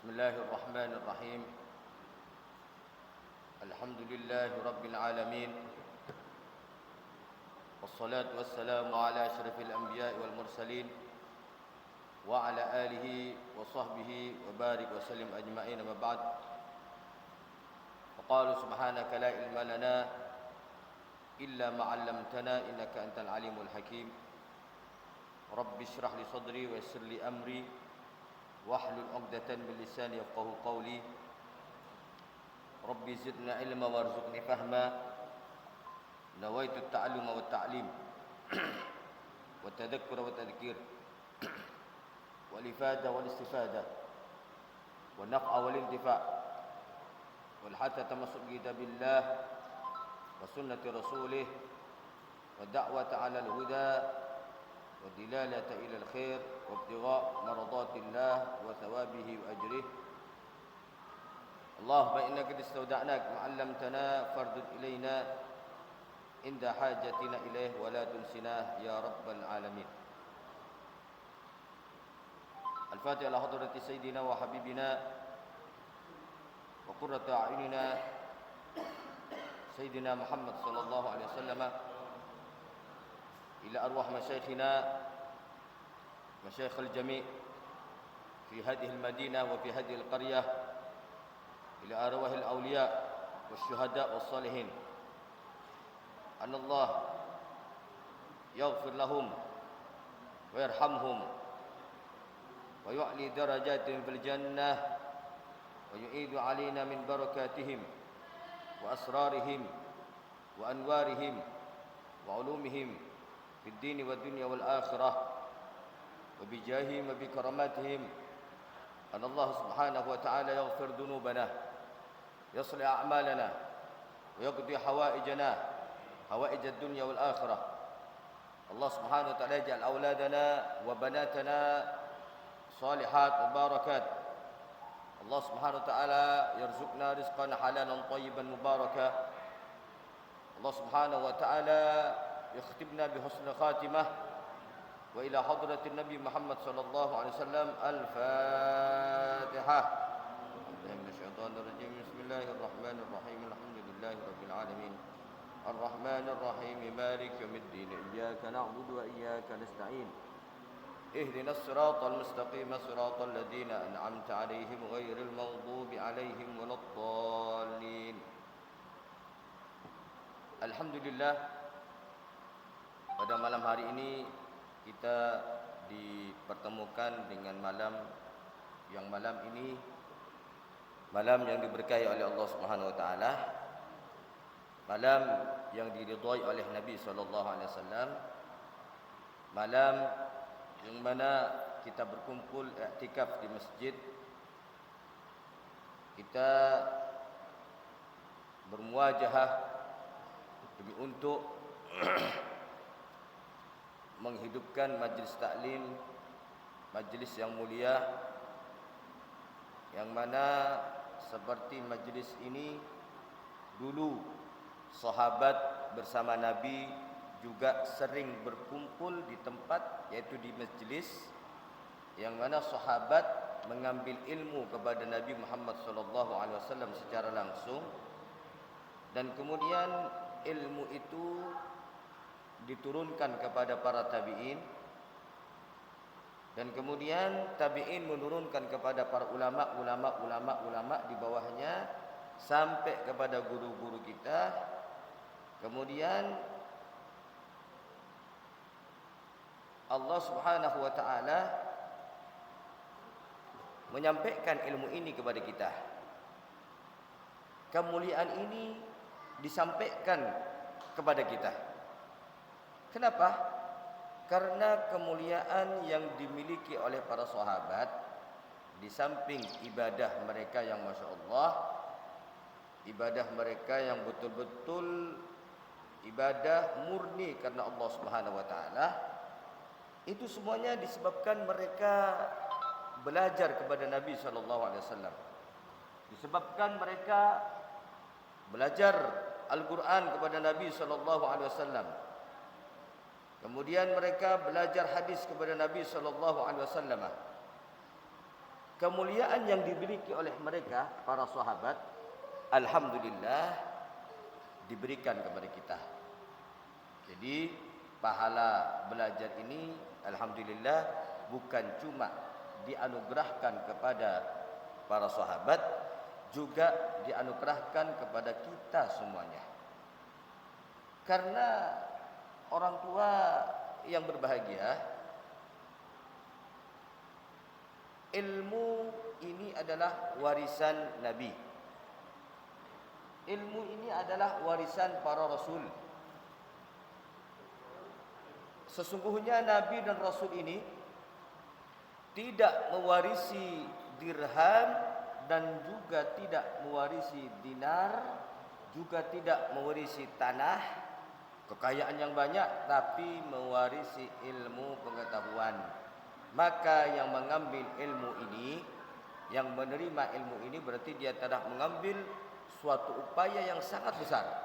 بسم الله الرحمن الرحيم. الحمد لله رب العالمين، والصلاة والسلام على أشرف الأنبياء والمرسلين وعلى آله وصحبه وبارك وسلم أجمعين. أما بعد، فقالوا سبحانك لا علم لنا إلا ما علمتنا إنك أنت العليم الحكيم. رب اشرح لي صدري ويسر لي أمري واحلل عقدة من لساني يفقهوا قولي. ربي زدنا علما وارزقني فهما. نويت التعلم والتعليم والتذكر والتذكير والإفادة والاستفادة والنفع والانتفاع والحتى تمسك بكتاب الله وسنة رسوله والدعوة على الهدى والدلالة إلى الخير وابتغاء مرضات الله وثوابه وأجره. اللهم إنك استودعناك ما علمتنا فاردد إلينا عند حاجتنا إليه ولا تنسناه يا رب العالمين. الفاتحة على حضرة سيدنا وحبيبنا وقرة أعيننا سيدنا محمد صلى الله عليه وسلم، إلى أرواح مشايخنا مشايخ الجميع في هذه المدينة وفي هذه القرية، إلى أرواح الأولياء والشهداء والصالحين، أن الله يغفر لهم ويرحمهم ويعلي درجاتهم في الجنة ويعيد علينا من بركاتهم وأسرارهم وأنوارهم وعلومهم في الدين والدنيا والآخرة، وبجاههم وبكراماتهم، أن الله سبحانه وتعالى يغفر ذنوبنا، يصلح أعمالنا، ويقضي حوائجنا، حوائج الدنيا والآخرة. الله سبحانه وتعالى يجعل أولادنا وبناتنا صالحات مباركات. الله سبحانه وتعالى يرزقنا رزقا حلالا طيبا مباركا. الله سبحانه وتعالى يختمنا بحسن خاتمة. وإلى حضرة النبي محمد صلى الله عليه وسلم الفاتحة. من الشيطان الرجيم. بسم الله الرحمن الرحيم. الحمد لله رب العالمين الرحمن الرحيم مالك يوم الدين. إياك نعبد وإياك نستعين. اهدنا الصراط المستقيم صراط الذين أنعمت عليهم غير المغضوب عليهم ولا الضالين. Alhamdulillah, pada malam hari ini kita dipertemukan dengan malam ini malam yang diberkahi oleh Allah Subhanahu wa taala, malam yang diridhai oleh Nabi sallallahu alaihi wasallam, malam yang mana kita berkumpul i'tikaf di masjid, kita bermuajahah demi untuk menghidupkan majlis taklim, majlis yang mulia, yang mana seperti majlis ini dulu sahabat bersama Nabi juga sering berkumpul di tempat, yaitu di majlis yang mana sahabat mengambil ilmu kepada Nabi Muhammad SAW secara langsung, dan kemudian ilmu itu diturunkan kepada para tabi'in, dan kemudian tabi'in menurunkan kepada para ulama di bawahnya sampai kepada guru-guru kita. Kemudian Allah Subhanahu wa taala menyampaikan ilmu ini kepada kita. Kemuliaan ini disampaikan kepada kita. Kenapa? Karena kemuliaan yang dimiliki oleh para sahabat, di samping ibadah mereka yang Masya Allah, ibadah mereka yang betul-betul ibadah murni karena Allah Subhanahu wa taala, itu semuanya disebabkan mereka belajar kepada Nabi sallallahu alaihi wasallam. Disebabkan mereka belajar Al-Quran kepada Nabi sallallahu alaihi wasallam. Kemudian mereka belajar hadis kepada Nabi sallallahu alaihi wasallam. kemuliaan yang dimiliki oleh mereka para sahabat, alhamdulillah diberikan kepada kita. Jadi pahala belajar ini alhamdulillah bukan cuma dianugerahkan kepada para sahabat, juga dianugerahkan kepada kita semuanya. Karena orang tua yang berbahagia, ilmu ini adalah warisan Nabi. Ilmu ini adalah warisan para rasul. Sesungguhnya Nabi dan Rasul ini tidak mewarisi dirham dan juga tidak mewarisi dinar, juga tidak mewarisi tanah, kekayaan yang banyak, tapi mewarisi ilmu pengetahuan. Maka yang mengambil ilmu ini, yang menerima ilmu ini, berarti dia telah mengambil suatu upaya yang sangat besar.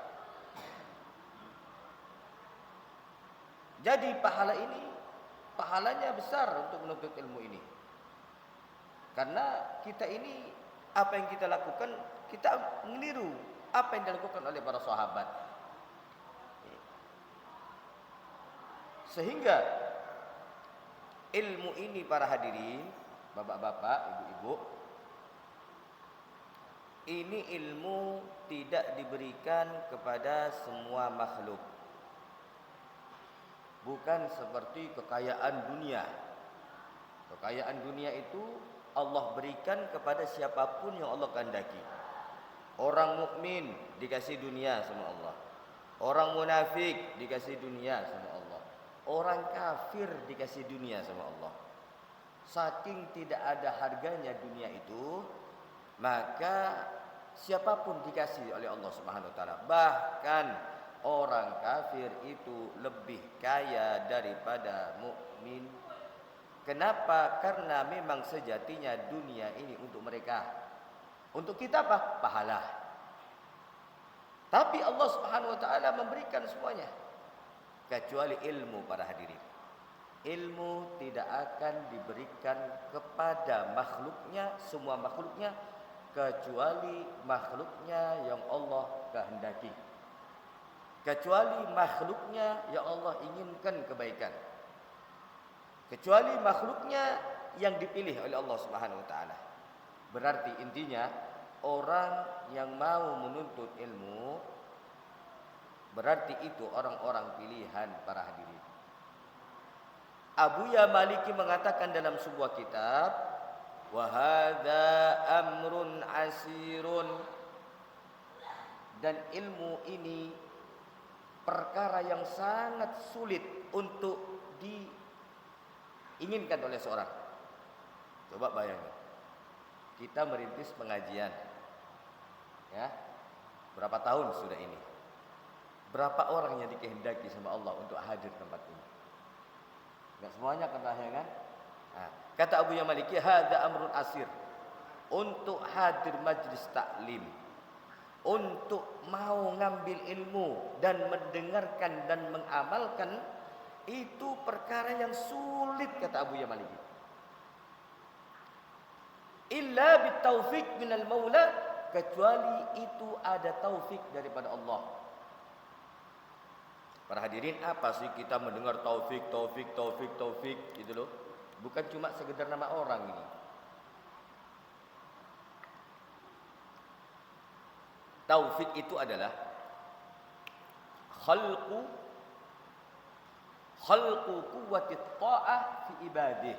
Jadi pahalanya besar untuk menuntut ilmu ini. Karena kita ini, apa yang kita lakukan, kita meniru apa yang dilakukan oleh para sahabat. Sehingga ilmu ini para hadirin, bapak-bapak, ibu-ibu, ini ilmu tidak diberikan kepada semua makhluk. Bukan seperti kekayaan dunia. Kekayaan dunia itu Allah berikan kepada siapapun yang Allah kehendaki. Orang mukmin dikasih dunia sama Allah. Orang munafik dikasih dunia sama Allah. Orang kafir dikasih dunia sama Allah. Saking tidak ada harganya dunia itu, maka siapapun dikasih oleh Allah Subhanahu wa taala. Bahkan orang kafir itu lebih kaya daripada mukmin. Kenapa? Karena memang sejatinya dunia ini untuk mereka. Untuk kita apa? Pahala. Tapi Allah Subhanahu wa taala memberikan semuanya kecuali ilmu para hadirin. Ilmu tidak akan diberikan kepada makhluknya, semua makhluknya, kecuali makhluknya yang Allah kehendaki. Kecuali makhluknya yang Allah inginkan kebaikan. Kecuali makhluknya yang dipilih oleh Allah Subhanahu wa taala. Berarti intinya orang yang mau menuntut ilmu, berarti itu orang-orang pilihan para hadirin. Abu Ya Maliki mengatakan dalam sebuah kitab, wa hadza amrun asirun, dan ilmu ini perkara yang sangat sulit untuk diinginkan oleh seorang. Coba bayangin, kita merintis pengajian, ya, berapa tahun sudah ini? Berapa orang yang dikehendaki sama Allah untuk hadir tempat ini? Enggak semuanya kan, ya kan? Nah, kata Abu Ya Maliki, hadza amrun asir, untuk hadir majlis taklim, untuk mau ngambil ilmu dan mendengarkan dan mengamalkan, itu perkara yang sulit, kata Abu Ya Maliki. Illa bitaufiq minal maula, kecuali itu ada taufik daripada Allah. Para hadirin, apa sih kita mendengar taufik gitu loh? Bukan cuma sekedar nama orang ini. Taufik itu adalah khalqu quwwati ta'ah fi ibadih.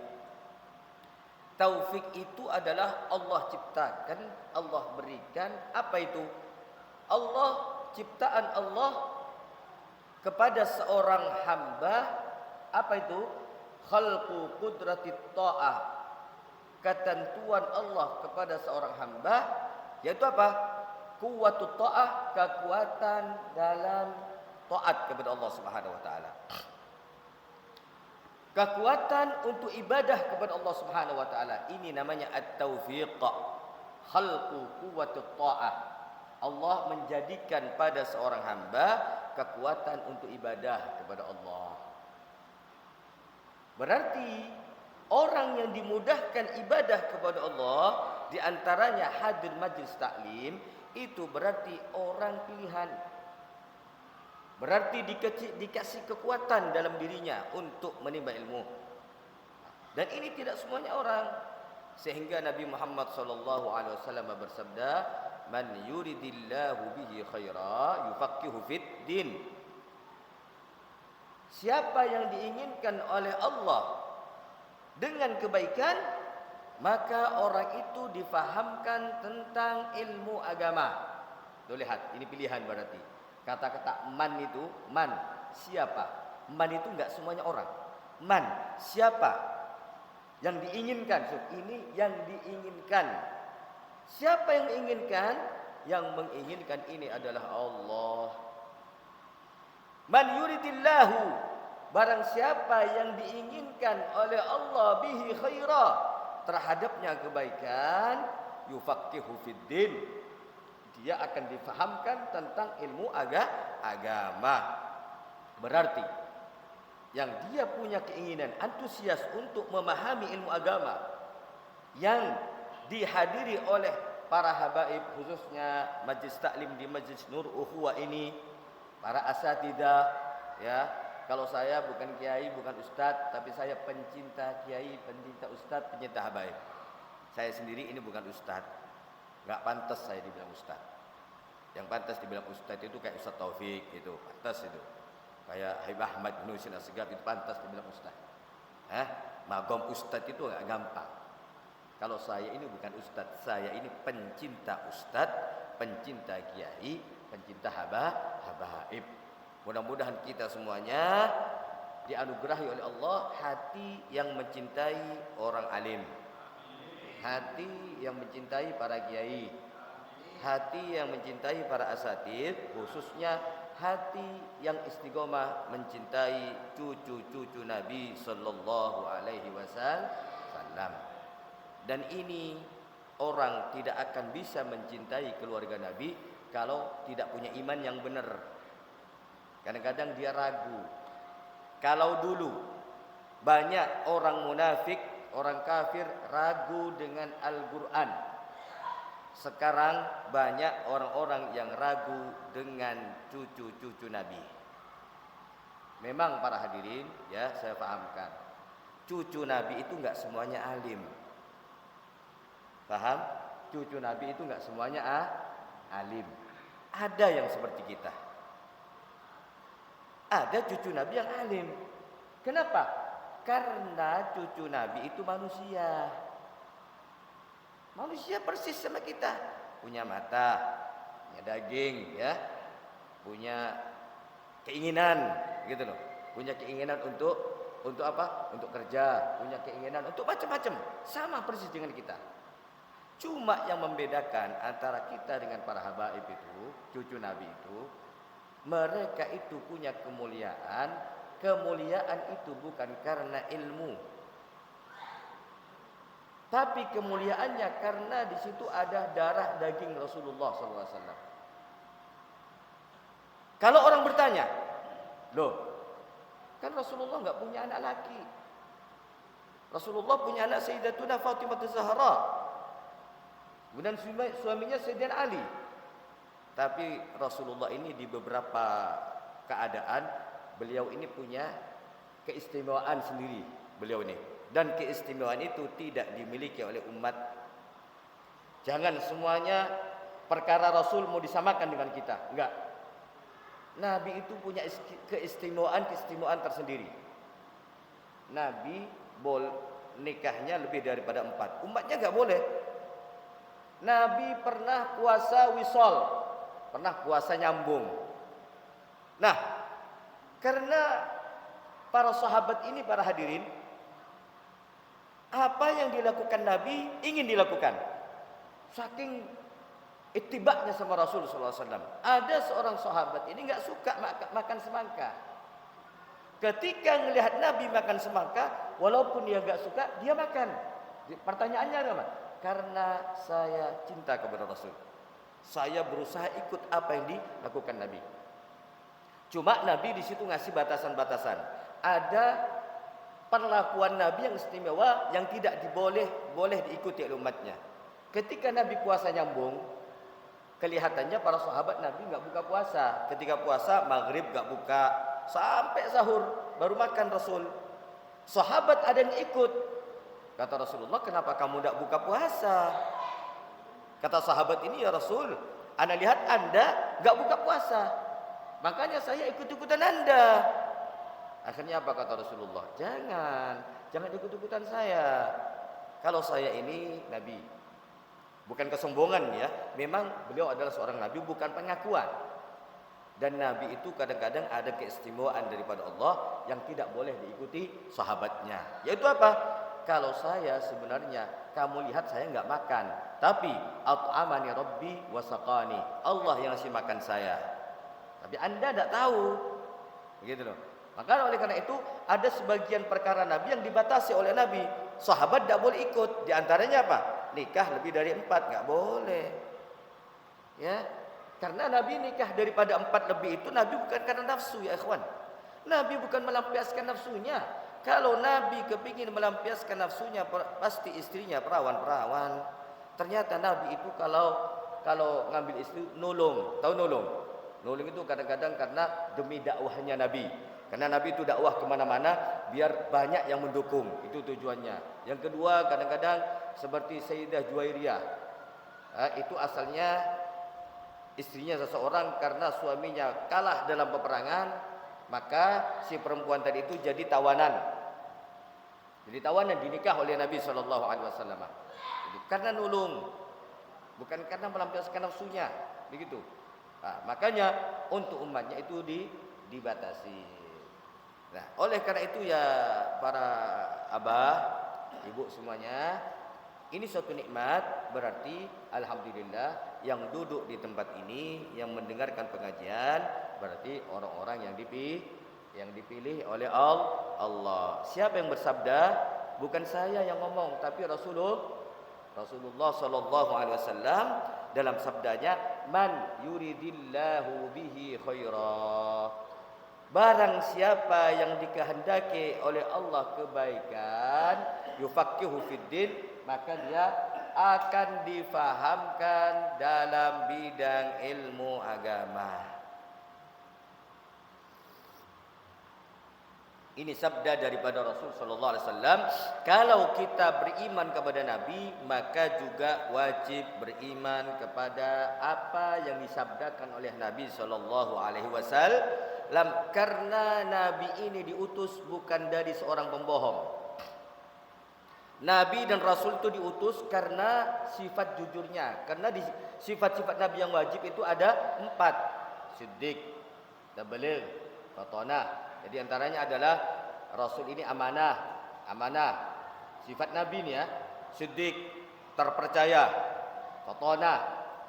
Taufik itu adalah Allah ciptakan, Allah berikan. Apa itu? Allah, ciptaan Allah kepada seorang hamba. Apa itu? Khalqu qudrati ta'ah, ketentuan Allah kepada seorang hamba, yaitu apa? Quwwatu ta'ah, kekuatan dalam taat kepada Allah Subhanahu wa taala. Kekuatan untuk ibadah kepada Allah Subhanahu wa taala. Ini namanya at-taufiq. Khalqu quwwatu ta'ah. Allah menjadikan pada seorang hamba kekuatan untuk ibadah kepada Allah. Berarti orang yang dimudahkan ibadah kepada Allah, di antaranya hadir majlis taklim, itu berarti orang pilihan. Berarti dikasih kekuatan dalam dirinya untuk menimba ilmu. Dan ini tidak semuanya orang. Sehingga Nabi Muhammad SAW bersabda, "Man yuridillahu bihi khaira yufaqihu fid din." Siapa yang diinginkan oleh Allah dengan kebaikan, maka orang itu difahamkan tentang ilmu agama. Tuh lihat, ini pilihan berarti. Kata-kata man itu, man, siapa? Man itu enggak semuanya orang. Man, siapa? Yang diinginkan. So, ini yang diinginkan. Siapa yang diinginkan? Yang menginginkan ini adalah Allah. Man yuridillahu, barang siapa yang diinginkan oleh Allah bihi khaira, terhadapnya kebaikan, yufaqihu fiddin, dia akan difahamkan tentang ilmu agama. Berarti yang dia punya keinginan, antusias untuk memahami ilmu agama, yang dihadiri oleh para habaib, khususnya majlis taklim di Majlis Nur Ukhuwah ini, para asatidah, ya. Kalau saya bukan kiai, bukan ustadz, tapi saya pencinta kiai, pencinta ustadz, pencinta habaib. Saya sendiri ini bukan ustadz, nggak pantas saya dibilang ustadz. Yang pantas dibilang ustadz itu kayak Ustadz Taufik, itu pantas itu. Kayak Habib Ahmad bin Husain Asegaf, itu pantas dibilang ustadz. Magom ustadz itu nggak gampang. Kalau saya ini bukan ustadz, saya ini pencinta ustadz, pencinta kiai, pencinta habaib. Mudah-mudahan kita semuanya dianugerahi oleh Allah hati yang mencintai orang alim, hati yang mencintai para kiai, hati yang mencintai para asatid, khususnya hati yang istiqomah mencintai cucu-cucu Nabi sallallahu alaihi wasallam. Dan ini orang tidak akan bisa mencintai keluarga Nabi kalau tidak punya iman yang benar. Kadang-kadang dia ragu. Kalau dulu banyak orang munafik, orang kafir ragu dengan Al-Quran, sekarang banyak orang-orang yang ragu dengan cucu-cucu Nabi. Memang para hadirin, ya saya pahamkan, cucu Nabi itu enggak semuanya alim. Paham? Cucu Nabi itu enggak semuanya alim. Ada yang seperti kita. Ada cucu Nabi yang alim. Kenapa? Karena cucu Nabi itu manusia. Manusia persis sama kita. Punya mata, punya daging, ya, punya keinginan, gitu loh. Punya keinginan untuk apa? Untuk kerja. Punya keinginan untuk macam-macam. Sama persis dengan kita. Cuma yang membedakan antara kita dengan para habaib itu, cucu Nabi itu, mereka itu punya kemuliaan. Kemuliaan itu bukan karena ilmu, tapi kemuliaannya karena di situ ada darah daging Rasulullah SAW. Kalau orang bertanya, loh, kan Rasulullah nggak punya anak laki. Rasulullah punya anak Sayyidatuna Fatimah Az-Zahra, kemudian suaminya Sayyidina Ali. Tapi Rasulullah ini di beberapa keadaan beliau ini punya keistimewaan sendiri, beliau ini. Dan keistimewaan itu tidak dimiliki oleh umat. Jangan semuanya perkara Rasul mau disamakan dengan kita. Enggak. Nabi itu punya keistimewaan tersendiri. Nabi nikahnya lebih daripada 4. Umatnya enggak boleh. Nabi pernah puasa wisol, pernah puasa nyambung. Nah, karena para sahabat ini, para hadirin, apa yang dilakukan Nabi ingin dilakukan. Saking ittiba'nya sama Rasul SAW. Ada seorang sahabat ini nggak suka makan semangka. Ketika melihat Nabi makan semangka, walaupun dia nggak suka, dia makan. Pertanyaannya apa? Karena saya cinta kepada Rasul. Saya berusaha ikut apa yang dilakukan Nabi. Cuma Nabi di situ ngasih batasan-batasan. Ada perlakuan Nabi yang istimewa yang tidak boleh diikuti oleh umatnya. Ketika Nabi puasa nyambung, kelihatannya para sahabat Nabi nggak buka puasa. Ketika puasa maghrib nggak buka, sampai sahur baru makan Rasul. Sahabat ada yang ikut. Kata Rasulullah, kenapa kamu tidak buka puasa? Kata sahabat ini, ya Rasul, Anda lihat Anda nggak buka puasa, makanya saya ikut-ikutan Anda. Akhirnya apa kata Rasulullah? Jangan ikut-ikutan saya. Kalau saya ini Nabi, bukan kesombongan ya. Memang beliau adalah seorang Nabi, bukan pengakuan. Dan Nabi itu kadang-kadang ada keistimewaan daripada Allah yang tidak boleh diikuti sahabatnya. Yaitu apa? Kalau saya sebenarnya, kamu lihat saya nggak makan, tapi at'amani Rabbi wasaqani, Allah yang ngasih makan saya. Tapi Anda tidak tahu, begitu loh. Maka oleh karena itu ada sebagian perkara Nabi yang dibatasi oleh Nabi. Sahabat tidak boleh ikut. Di antaranya apa? Nikah lebih dari 4 nggak boleh. Ya, karena Nabi nikah daripada 4 lebih itu Nabi bukan karena nafsu ya ikhwan. Nabi bukan melampiaskan nafsunya. Kalau Nabi kepingin melampiaskan nafsunya, pasti istrinya perawan-perawan. Ternyata Nabi itu kalau ngambil istri nolong, tahu nolong? Nolong itu kadang-kadang karena demi dakwahnya Nabi. Karena Nabi itu dakwah kemana-mana biar banyak yang mendukung, itu tujuannya. Yang kedua kadang-kadang seperti Sayyidah Juwairiyah, itu asalnya istrinya seseorang, karena suaminya kalah dalam peperangan, maka si perempuan tadi itu jadi tawanan. Jadi tawanan dinikah oleh Nabi SAW. Jadi karena nolong, bukan karena melampiaskan nafsunya, begitu. Nah, makanya untuk umatnya itu dibatasi. Nah, oleh karena itu ya para abah, ibu semuanya, ini suatu nikmat, berarti alhamdulillah yang duduk di tempat ini, yang mendengarkan pengajian, berarti orang-orang yang dipilih oleh Allah. Siapa yang bersabda? Bukan saya yang ngomong, tapi Rasulullah sallallahu alaihi wasallam dalam sabdanya, "Man yuridillahu bihi khaira." Barang siapa yang dikehendaki oleh Allah kebaikan, yufaqihu fiddin, maka dia akan difahamkan dalam bidang ilmu agama. Ini sabda daripada Rasul sallallahu alaihi wasallam. Kalau kita beriman kepada Nabi, maka juga wajib beriman kepada apa yang disabdakan oleh Nabi sallallahu alaihi wasallam. Karena Nabi ini diutus bukan dari seorang pembohong. Nabi dan Rasul itu diutus karena sifat jujurnya. Karena di sifat-sifat Nabi yang wajib itu ada 4. Siddiq, tabaligh, fatanah. Jadi antaranya adalah Rasul ini amanah. Sifat Nabi ini ya, siddiq, terpercaya, fatanah.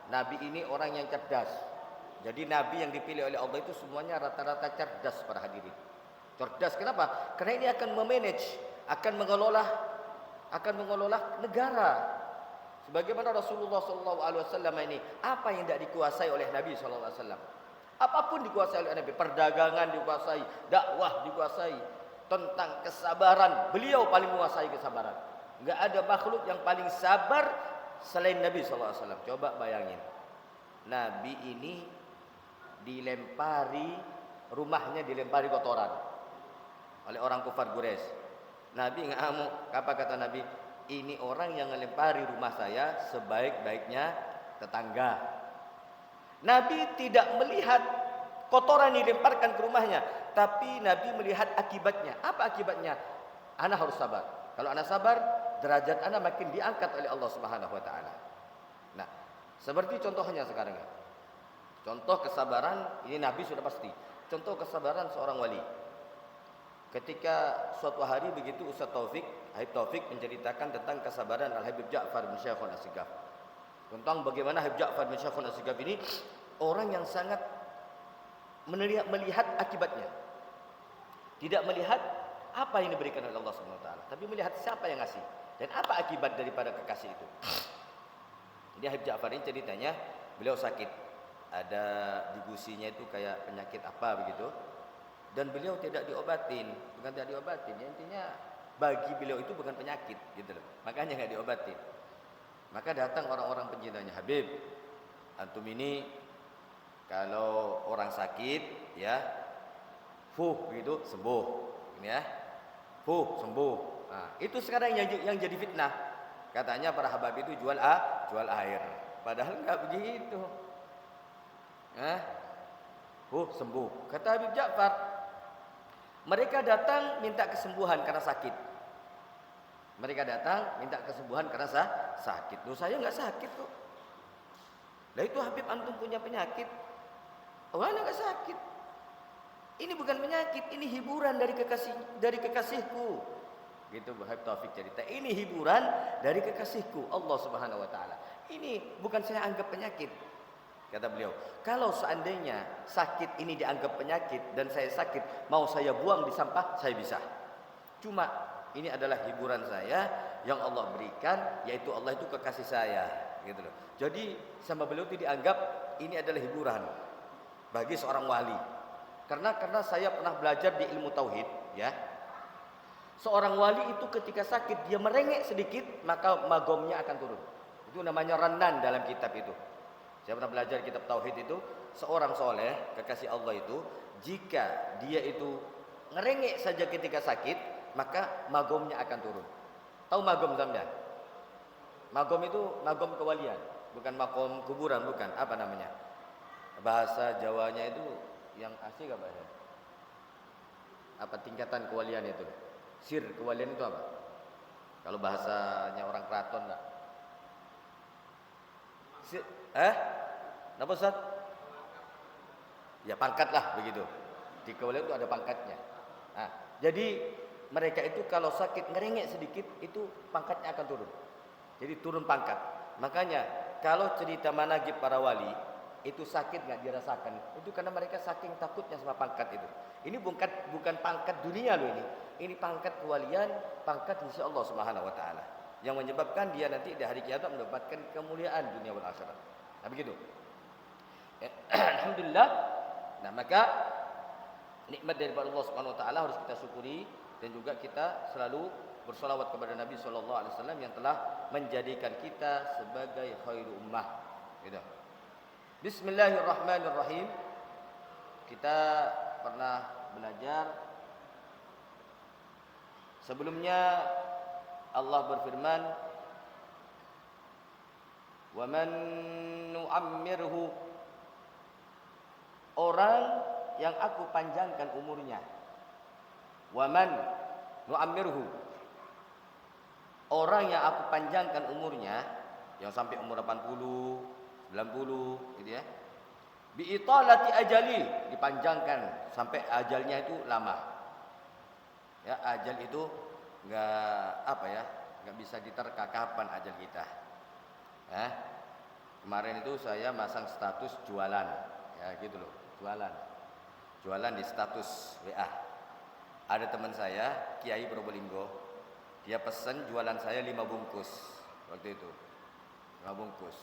Nabi ini orang yang cerdas. Jadi Nabi yang dipilih oleh Allah itu semuanya rata-rata cerdas para hadirin. Cerdas kenapa? Karena ini akan memanage, akan mengelola negara. Sebagaimana Rasulullah SAW ini, apa yang tidak dikuasai oleh Nabi SAW? Apapun dikuasai oleh Nabi, perdagangan dikuasai, dakwah dikuasai, tentang kesabaran, beliau paling menguasai kesabaran. Enggak ada makhluk yang paling sabar selain Nabi SAW. Coba bayangin, Nabi ini rumahnya dilempari kotoran oleh orang kufar Quraisy. Nabi ngamuk. Apa kata Nabi? Ini orang yang melempari rumah saya sebaik-baiknya tetangga. Nabi tidak melihat kotoran dilemparkan ke rumahnya, tapi Nabi melihat akibatnya. Apa akibatnya? Ana harus sabar. Kalau ana sabar, derajat ana makin diangkat oleh Allah Subhanahu wa taala. Nah, seperti contohnya sekarang ya. Contoh kesabaran ini Nabi sudah pasti. Contoh kesabaran seorang wali. Ketika suatu hari begitu Ustaz Habib Taufik menceritakan tentang kesabaran Al-Habib Ja'far bin Syekhul Asygaf. Tentang bagaimana Habib Ja'far bin Syekhul Asygaf ini orang yang sangat melihat akibatnya. Tidak melihat apa yang diberikan oleh Allah Subhanahu wa taala, tapi melihat siapa yang ngasih dan apa akibat daripada kekasih itu. Jadi Habib Ja'far ini ceritanya beliau sakit. Ada di gusinya itu kayak penyakit apa begitu. Dan beliau tidak diobatin. Bukan tidak diobatin, ya intinya bagi beliau itu bukan penyakit gitu loh. Makanya nggak diobatin. Maka datang orang-orang penjinanya, Habib, antum ini kalau orang sakit ya, begitu sembuh, ini ya, sembuh. Nah, itu sekarang yang jadi fitnah. Katanya para Habib itu jual air, padahal nggak begitu. Sembuh. Kata Habib Ja'far, mereka datang minta kesembuhan karena sakit. Mereka datang minta kesembuhan karena sakit. Loh, saya nggak sakit kok. Lah itu Habib antum punya penyakit. Oh, ana nggak sakit. Ini bukan penyakit, ini hiburan dari kekasihku. Gitu Habib Taufik cerita. Ini hiburan dari kekasihku, Allah Subhanahu wa taala. Ini bukan saya anggap penyakit. Kata beliau, kalau seandainya sakit ini dianggap penyakit dan saya sakit, mau saya buang di sampah, saya bisa. Cuma ini adalah hiburan saya yang Allah berikan, yaitu Allah itu kekasih saya, gitu loh. Jadi sama beliau itu dianggap ini adalah hiburan bagi seorang wali. Karena saya pernah belajar di ilmu tauhid, ya. Seorang wali itu ketika sakit dia merengek sedikit, maka magomnya akan turun. Itu namanya ranan dalam kitab itu. Saya pernah belajar kitab tauhid itu, seorang soleh kekasih Allah itu, jika dia itu ngerengek saja ketika sakit, maka magomnya akan turun. Tahu magom sampean? Magom itu magom kewalian, bukan magom kuburan, bukan. Apa namanya? Bahasa Jawanya itu yang asli apa ya? Apa tingkatan kewalian itu? Sir kewalian itu apa? Kalau bahasanya orang keraton enggak? Napa Ustaz? Ya pangkat lah begitu. Di kewalian itu ada pangkatnya. Nah, jadi mereka itu kalau sakit ngerengek sedikit itu pangkatnya akan turun. Jadi turun pangkat. Makanya kalau cerita manaqib para wali itu sakit nggak dirasakan. Itu karena mereka saking takutnya sama pangkat itu. Ini bukan pangkat dunia loh ini. Ini pangkat kewalian, pangkat insya Allah Subhanahu wa taala. Yang menyebabkan dia nanti di hari kiamat mendapatkan kemuliaan dunia wal akhirat. Nah begitu. Alhamdulillah. Nah maka nikmat daripada Allah Subhanahu wa taala harus kita syukuri dan juga kita selalu bersolawat kepada Nabi sallallahu alaihi wasallam yang telah menjadikan kita sebagai khairu ummah. Gitu. Bismillahirrahmanirrahim. Kita pernah belajar sebelumnya Allah berfirman, "Wa man nu'ammirhu", orang yang aku panjangkan umurnya. Wa man nu'ammirhu, orang yang aku panjangkan umurnya, yang sampai umur 80, 90 gitu ya. Bi italati ajali, dipanjangkan sampai ajalnya itu lama. Ya, ajal itu enggak bisa diterka kapan ajal kita. Kemarin itu saya masang status jualan, ya gitu loh, jualan di status WA. Ada teman saya Kiai Probolinggo, dia pesen jualan saya 5 bungkus waktu itu, 5 bungkus.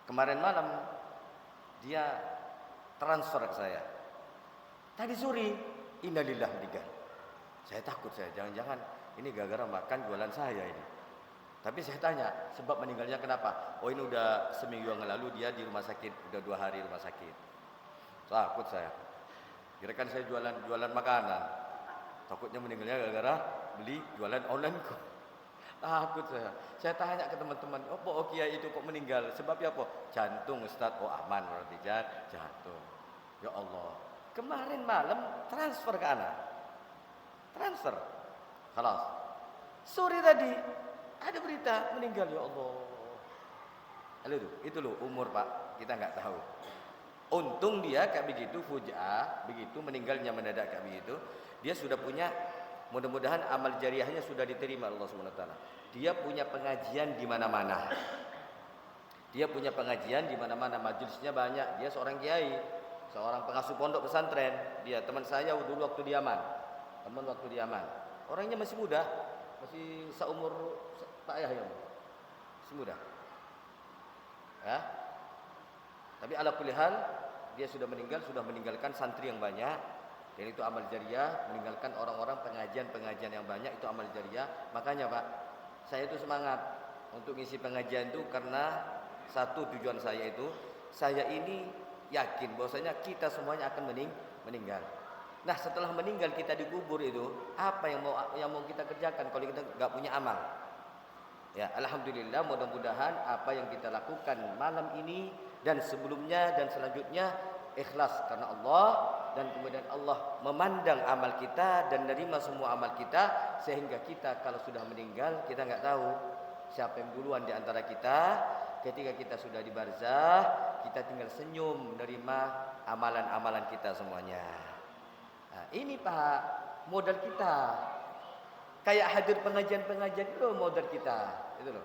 Kemarin malam dia transfer ke saya. Tadi sore, innalillahi wa inna. Saya takut, jangan-jangan ini gara-gara makan jualan saya ini. Tapi saya tanya, sebab meninggalnya kenapa? Oh ini udah seminggu yang lalu dia di rumah sakit, udah 2 hari rumah sakit. Takut saya. Kirakan saya jualan makanan. Takutnya meninggalnya gara-gara beli jualan online kok. Takut saya. Saya tanya ke teman-teman, oh Kiai itu kok meninggal? Sebabnya apa? Jantung Ustaz. Oh aman berarti jantung. Ya Allah. Kemarin malam transfer ke anak. Transfer. Khalas. Sore tadi ada berita meninggal, ya Allah. Lalu itu loh umur Pak, kita nggak tahu. Untung dia kayak begitu fuja'ah, begitu meninggalnya mendadak kayak begitu, dia sudah punya, mudah-mudahan amal jariahnya sudah diterima Allah Subhanahu wa taala. Dia punya pengajian di mana-mana. Dia punya pengajian di mana-mana, majelisnya banyak. Dia seorang kiai, seorang pengasuh pondok pesantren. Dia teman saya dulu waktu di Yaman. Orangnya masih muda, masih seumur Pak Yahya, masih muda. Ya. Tapi ala kulli hal dia sudah meninggalkan santri yang banyak. Dan itu amal jariah, meninggalkan orang-orang pengajian-pengajian yang banyak itu amal jariah. Makanya Pak, saya itu semangat untuk ngisi pengajian itu karena satu tujuan saya itu, saya ini yakin bahwasanya kita semuanya akan meninggal. Nah, setelah meninggal kita dikubur itu, apa yang mau kita kerjakan kalau kita nggak punya amal? Ya, alhamdulillah, mudah-mudahan apa yang kita lakukan malam ini dan sebelumnya dan selanjutnya ikhlas karena Allah, dan kemudian Allah memandang amal kita dan menerima semua amal kita, sehingga kita kalau sudah meninggal kita nggak tahu siapa yang duluan di antara kita. Ketika kita sudah di barzah, kita tinggal senyum menerima amalan-amalan kita semuanya. Nah, ini Pak modal kita. Kayak hadir pengajian-pengajian itu modal kita, itu loh.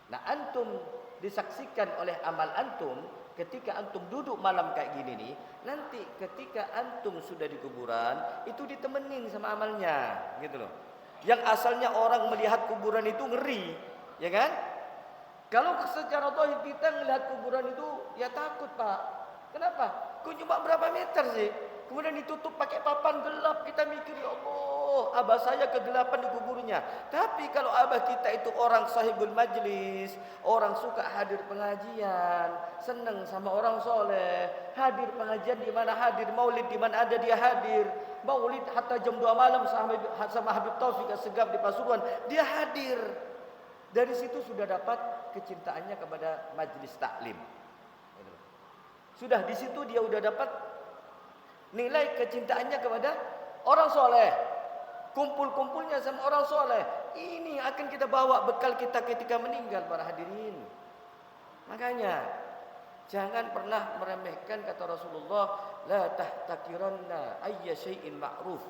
Nah, antum disaksikan oleh amal antum ketika antum duduk malam kayak gini nih. Nanti ketika antum sudah di kuburan, itu ditemenin sama amalnya, gitu loh. Yang asalnya orang melihat kuburan itu ngeri, ya kan? Kalau secara zahir kita melihat kuburan itu ya takut, Pak. Kenapa? Kok cuma berapa meter sih? Kemudian ditutup pakai papan gelap, kita mikir, ya Allah, abah saya kegelapan di kuburnya. Tapi kalau abah kita itu orang sahibul majlis, orang suka hadir pengajian, senang sama orang soleh, hadir pengajian di mana hadir, maulid di mana ada dia hadir, maulid hatta jam 2 malam sama Habib Taufik Assegaf di Pasuruan, dia hadir. Dari situ sudah dapat kecintaannya kepada majlis taklim. Sudah di situ dia udah dapat nilai kecintaannya kepada orang soleh. Kumpul-kumpulnya sama orang soleh. Ini akan kita bawa bekal kita ketika meninggal, para hadirin. Makanya jangan pernah meremehkan kata Rasulullah, la tahtakiranna ayya syai'in ma'ruf.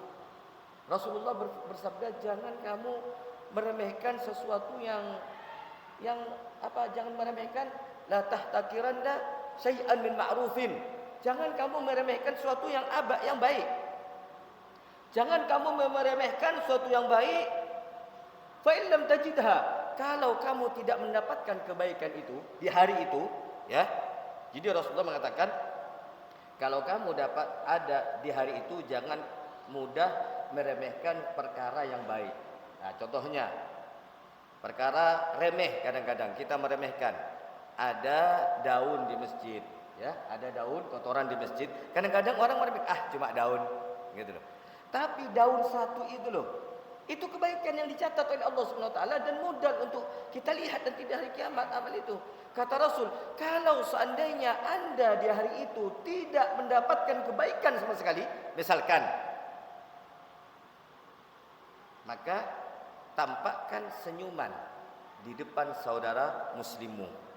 Rasulullah bersabda, jangan kamu meremehkan sesuatu yang jangan meremehkan, la tahtakiranna syai'an min ma'rufin. Jangan kamu meremehkan sesuatu yang baik. Jangan kamu meremehkan sesuatu yang baik. Fa in lam tajidha, kalau kamu tidak mendapatkan kebaikan itu di hari itu, ya. Jadi Rasulullah mengatakan, kalau kamu dapat ada di hari itu, jangan mudah meremehkan perkara yang baik. Nah, contohnya perkara remeh, kadang-kadang kita meremehkan. Ada daun di masjid, ya, ada daun kotoran di masjid. Kadang-kadang orang meremehkan, cuma daun, gitu loh. Tapi daun satu itu loh, itu kebaikan yang dicatat oleh Allah Subhanahu wa taala dan modal untuk kita lihat nanti di hari kiamat amal itu. Kata Rasul, kalau seandainya Anda di hari itu tidak mendapatkan kebaikan sama sekali, misalkan, maka tampakkan senyuman di depan saudara muslimmu.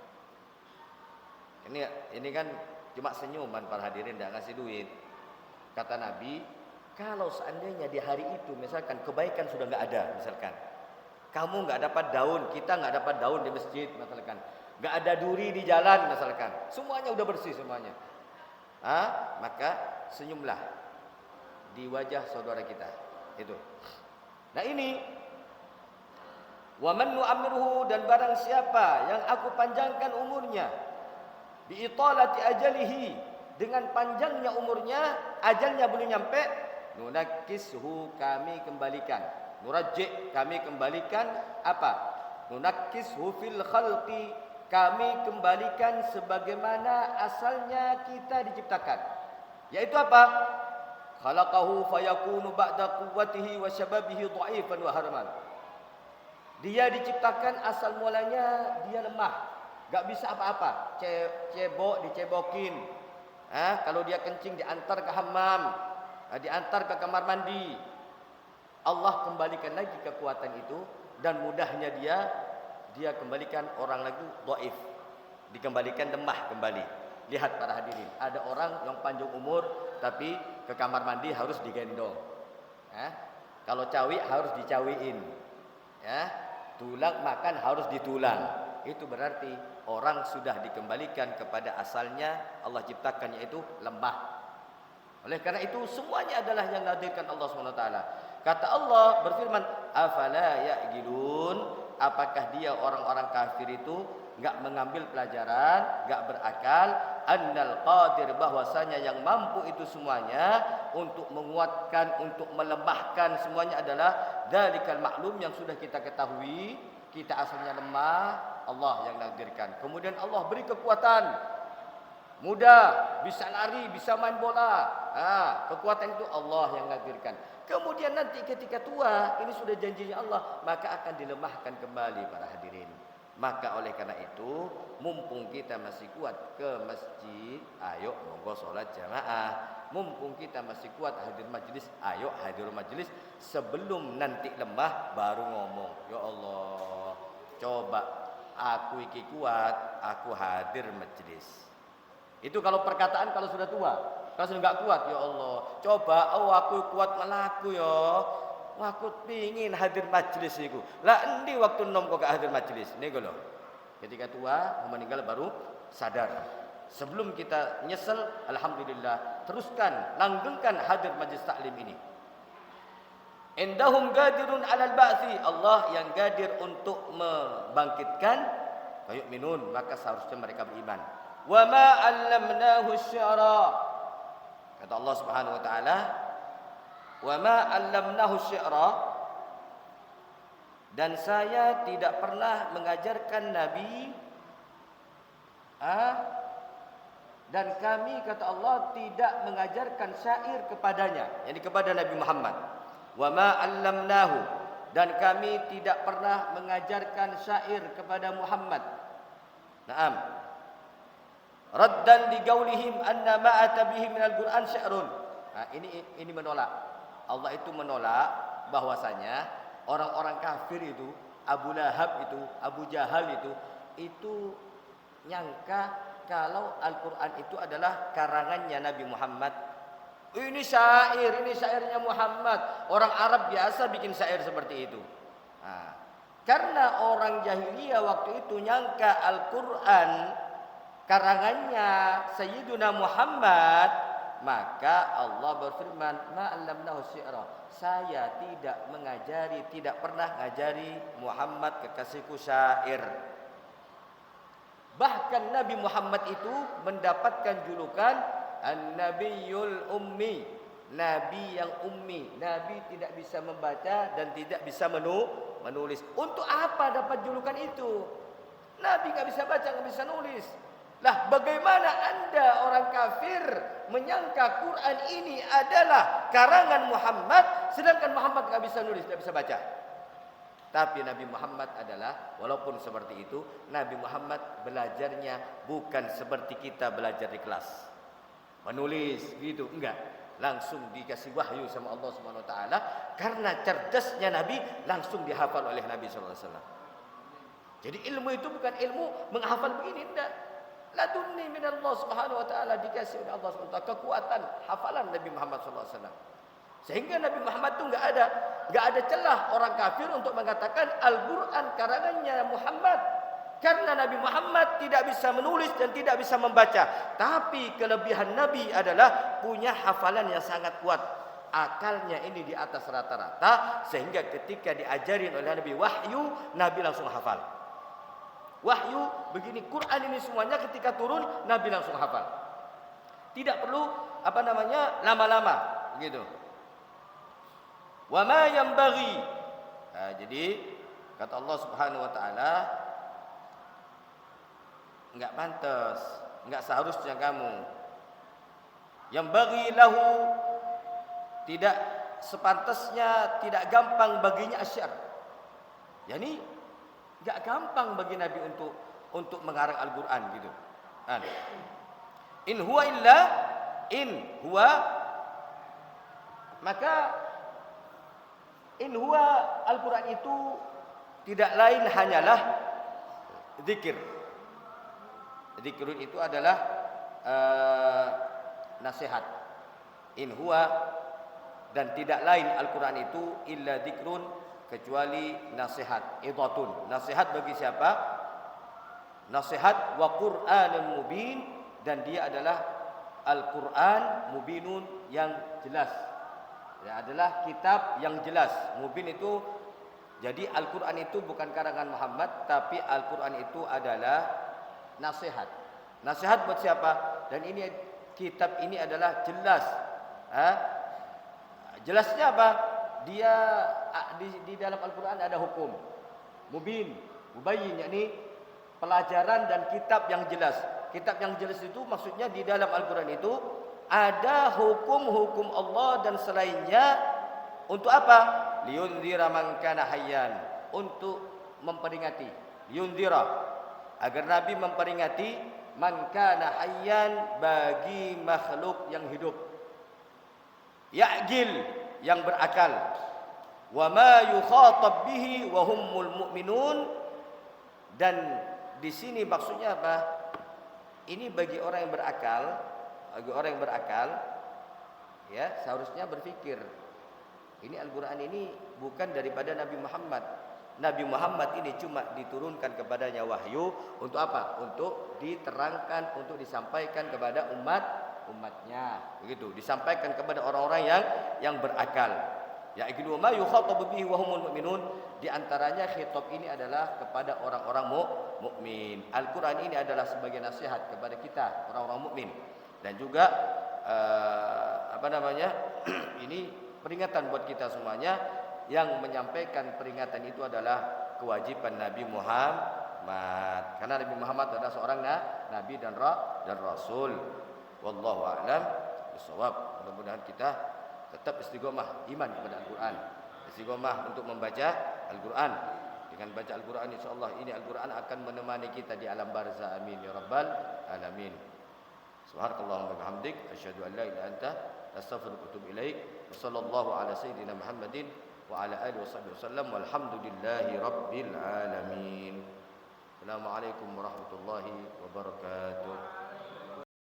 Ini kan cuma senyuman, para hadirin, tidak ngasih duit. Kata Nabi, kalau seandainya di hari itu misalkan kebaikan sudah nggak ada, misalkan kamu nggak dapat daun, kita nggak dapat daun di masjid, misalkan nggak ada duri di jalan, misalkan semuanya udah bersih semuanya, maka senyumlah di wajah saudara kita itu. Nah ini, wa man nu'ammirhu, dan barang siapa yang aku panjangkan umurnya, bi italati ajalihi, dengan panjangnya umurnya, ajalnya belum nyampe, nunakishu, kami kembalikan, nurajji, kami kembalikan apa? Nunakishu fil khalqi, kami kembalikan sebagaimana asalnya kita diciptakan. Yaitu apa? Khalaqahu fayakunu ba'da quwwatihi wa syababihi dha'ifan wa harman. Dia diciptakan asal mulanya dia lemah, enggak bisa apa-apa, dicebokin. Kalau dia kencing diantar ke hammam, diantar ke kamar mandi. Allah kembalikan lagi kekuatan itu, dan mudahnya dia kembalikan orang lagi dhaif, dikembalikan lemah kembali. Lihat para hadirin, ada orang yang panjang umur tapi ke kamar mandi harus digendong. Kalau cawi harus dicawiin. Tulang makan harus ditulang. Itu berarti orang sudah dikembalikan kepada asalnya Allah ciptakan, yaitu lemah. Oleh karena itu semuanya adalah yang dihadirkan Allah SWT. Kata Allah berfirman, afala ya'qilun, apakah dia orang-orang kafir itu enggak mengambil pelajaran, enggak berakal, annal qadir, bahwasanya yang mampu itu semuanya untuk menguatkan, untuk melemahkan semuanya adalah dzalikal maklum, yang sudah kita ketahui. Kita asalnya lemah, Allah yang nakdirkan. Kemudian Allah beri kekuatan, mudah, bisa lari, bisa main bola. Kekuatan itu Allah yang nakdirkan. Kemudian nanti ketika tua, ini sudah janjinya Allah, maka akan dilemahkan kembali para hadirin. Maka oleh karena itu, mumpung kita masih kuat ke masjid, ayo monggo sholat jamaah. Mumpung kita masih kuat hadir majelis, ayo hadir majelis. Sebelum nanti lemah baru ngomong, ya Allah, coba aku iki kuat, aku hadir majelis. Itu kalau perkataan kalau sudah tua. Kalau sudah enggak kuat, ya Allah, coba aku kuat melaku ya. Aku pingin hadir majelis iku. Lah endi waktu nom kok gak hadir majelis? Niku lho. Ketika tua mau meninggal baru sadar. Sebelum kita nyesel, alhamdulillah, teruskan, langgengkan hadir majelis taklim ini. Indahum gadirun 'alal ba'thi, Allah yang gadir untuk membangkitkan, kayu minun, maka seharusnya mereka beriman. Wa ma 'allamnahu syi'ra. Kata Allah Subhanahu wa taala, wa ma 'allamnahu syi'ra, dan saya tidak pernah mengajarkan Nabi, dan kami, kata Allah, tidak mengajarkan syair kepadanya, yakni kepada Nabi Muhammad. Wa ma 'allamnahu, dan kami tidak pernah mengajarkan syair kepada Muhammad. Naam. Raddan li qaulihim anna ma ata bihi minal Qur'an syi'run. Ini menolak. Allah itu menolak bahwasanya orang-orang kafir itu, Abu Lahab itu, Abu Jahal itu nyangka kalau Al-Qur'an itu adalah karangannya Nabi Muhammad. Ini syairnya Muhammad. Orang Arab biasa bikin syair seperti itu. Karena orang jahiliyah waktu itu nyangka Al-Qur'an karangannya Sayyiduna Muhammad, maka Allah berfirman, ma'allamnahu syi'ra, saya tidak pernah ngajari Muhammad kekasihku syair. Bahkan Nabi Muhammad itu mendapatkan julukan An-Nabiyul Ummi, Nabi yang ummi. Nabi tidak bisa membaca dan tidak bisa menulis. Untuk apa dapat julukan itu? Nabi gak bisa baca, gak bisa nulis. Lah bagaimana Anda orang kafir menyangka Quran ini adalah karangan Muhammad, sedangkan Muhammad tidak bisa nulis, tidak bisa baca. Tapi Nabi Muhammad adalah, walaupun seperti itu, Nabi Muhammad belajarnya bukan seperti kita belajar di kelas, menulis gitu, enggak. Langsung dikasih wahyu sama Allah Subhanahu wa taala, karena cerdasnya Nabi langsung dihafal oleh Nabi sallallahu alaihi wasallam. Jadi ilmu itu bukan ilmu menghafal begini, enggak. Ladunni minallah Subhanahu wa taala, dikasih oleh Allah Subhanahu wa taala kekuatan hafalan Nabi Muhammad sallallahu alaihi wasallam. Sehingga Nabi Muhammad itu enggak ada celah orang kafir untuk mengatakan Al-Qur'an karangannya Muhammad. Karena Nabi Muhammad tidak bisa menulis dan tidak bisa membaca. Tapi kelebihan Nabi adalah punya hafalan yang sangat kuat. Akalnya ini di atas rata-rata, sehingga ketika diajarin oleh Nabi wahyu, Nabi langsung hafal. Wahyu begini, Quran ini semuanya ketika turun Nabi langsung hafal. Tidak perlu lama-lama gitu. Wa ma yanbaghi. Jadi kata Allah Subhanahu wa taala, enggak pantas, enggak seharusnya kamu. Yanbaghi lahu, tidak sepantasnya, tidak gampang baginya asyar. Yani enggak gampang bagi Nabi untuk mengarang Al-Qur'an gitu. In huwa Al-Qur'an itu tidak lain hanyalah zikir. Zikrun itu adalah nasihat. In huwa, dan tidak lain Al-Qur'an itu illa zikrun, kecuali nasihat. Idhatun, nasihat bagi siapa? Nasihat wa Qur'anun mubin, dan dia adalah Al-Qur'an mubinun, yang jelas. Ya, adalah kitab yang jelas. Mubin itu, jadi Al-Qur'an itu bukan karangan Muhammad, tapi Al-Qur'an itu adalah nasihat. Nasihat buat siapa? Dan ini kitab ini adalah jelas. Jelasnya apa? Dia di dalam Al-Quran ada hukum mubin, mubayyin, yakni pelajaran dan kitab yang jelas. Kitab yang jelas itu maksudnya di dalam Al-Quran itu ada hukum-hukum Allah dan selainnya. Untuk apa? Liyundhira man kana hayyan, untuk memperingati, liyundhira, agar Nabi memperingati man kana hayyan, bagi makhluk yang hidup, ya'gil, yang berakal, wa ma yukhatab bihi wa humul mu'minun. Dan di sini maksudnya apa? Ini bagi orang yang berakal, ya, seharusnya berpikir, ini Al-Quran ini bukan daripada Nabi Muhammad. Nabi Muhammad ini cuma diturunkan kepadanya wahyu untuk apa? Untuk diterangkan, untuk disampaikan kepada umatnya. Begitu, disampaikan kepada orang-orang yang berakal. Ya, ikidu ma yukhatabu bihi wa humul mu'minun. Di antaranya khitab ini adalah kepada orang-orang mukmin. Al-Quran ini adalah sebagai nasihat kepada kita, orang-orang mukmin. Dan juga ini peringatan buat kita semuanya. Yang menyampaikan peringatan itu adalah kewajiban Nabi Muhammad. Karena Nabi Muhammad adalah seorang nabi dan rasul. Wallahu a'lam bishawab. Mudah-mudahan kita tetap istiqomah iman kepada Al-Quran, istiqomah untuk membaca Al-Quran. Dengan baca Al-Quran, insyaallah ini Al-Quran akan menemani kita di alam barzah. Amin ya rabbal alamin. Subhanakallahumma wa bihamdik, asyhadu an la ilaha illa anta, astaghfiruka wa atubu ilaik. Wassallallahu ala sayyidina Muhammadin wa ala alihi wasallam, walhamdulillahi rabbil alamin. Assalamualaikum warahmatullahi wabarakatuh.